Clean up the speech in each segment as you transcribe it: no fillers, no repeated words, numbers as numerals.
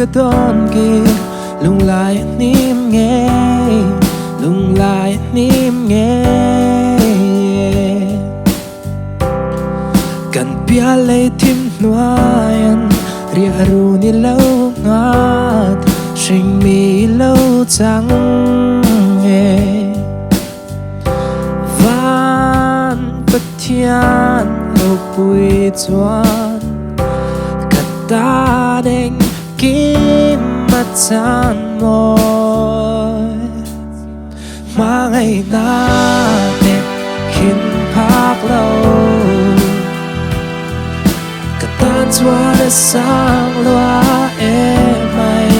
ka don ki lung lai nim nghe lung lai nim nghe kan pia lei thim nuayan ria ru ni lâu ngát sinh mi lâu trắng nghe van bất thiên lâu bụi chuan cắt ta đành kim mắt chan môi mà ngày na để khiến phác lâu cắt tan chuan để sang loa em mày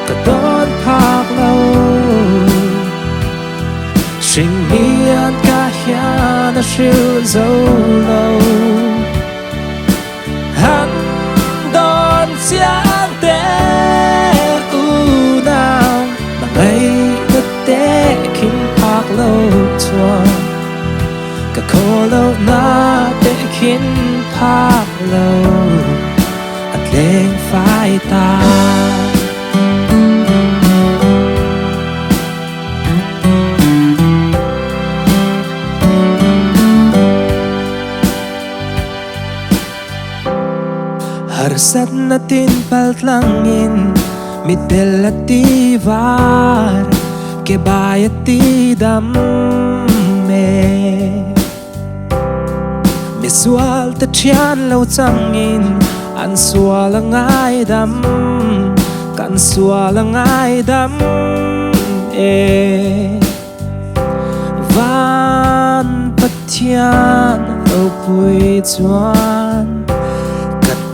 cắt đón phác lâu sinh miên cả nhà nó siêu dấu lâu hắn đón giang té u nào mà ngày nó té khiến phác lâu chuan cả khô lâu na té khiến phác lâu ắt lên phải ta harsat natin paltlangin midel at tivar kebayat ti damme miswal ta chian lâu changin an swal ang ai dam kan swal ang ai dam van pathian lâu bụi chuan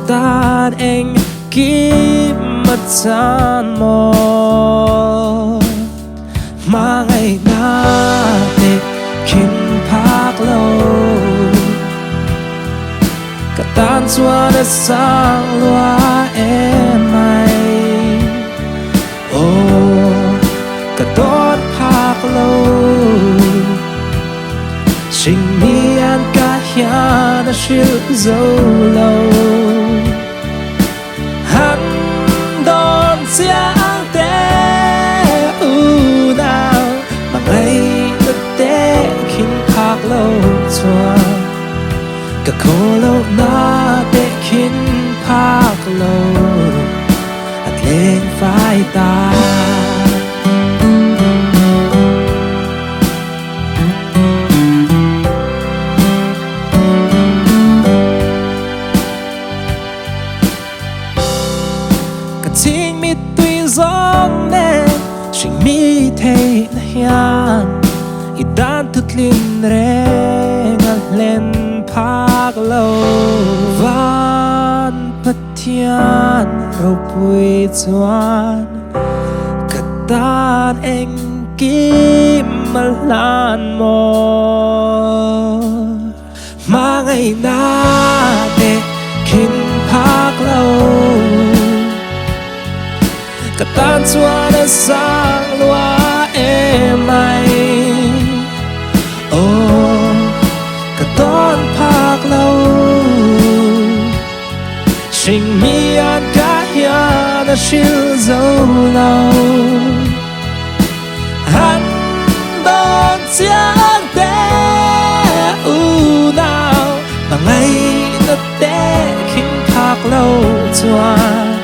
tan anh kim mất gian mò mà ngày na để khiến phác lâu cả tan xua đã sang loa em mày cả đón phác lâu sinh miên cả nhà đã siêu dấu lâu hắn đón giang té u nào mà ngày nó té khiến phác lâu chuan cả khô lâu na té khiến phác lâu ắt lên vai ta chính mi tuy giông nè sinh mi thấy na hian idan tut lin re ngal lên phác lâu van pathian rau bụi chuan cắt tan anh kim mà lan mò mà ngày na để khiến phác lâu cả tan xua đã sang loa em mày cả đón phác lâu sinh miên cả nhà đã siêu dấu lâu hắn đón giang té u nào mà ngày nó té khiến phác lâu chuan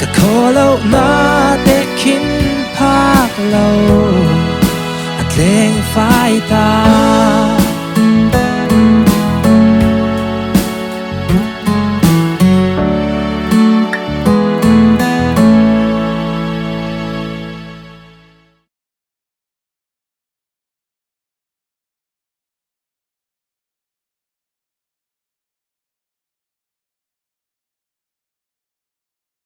cả khô lâu na để khiến phác lâu ắt lên phải ta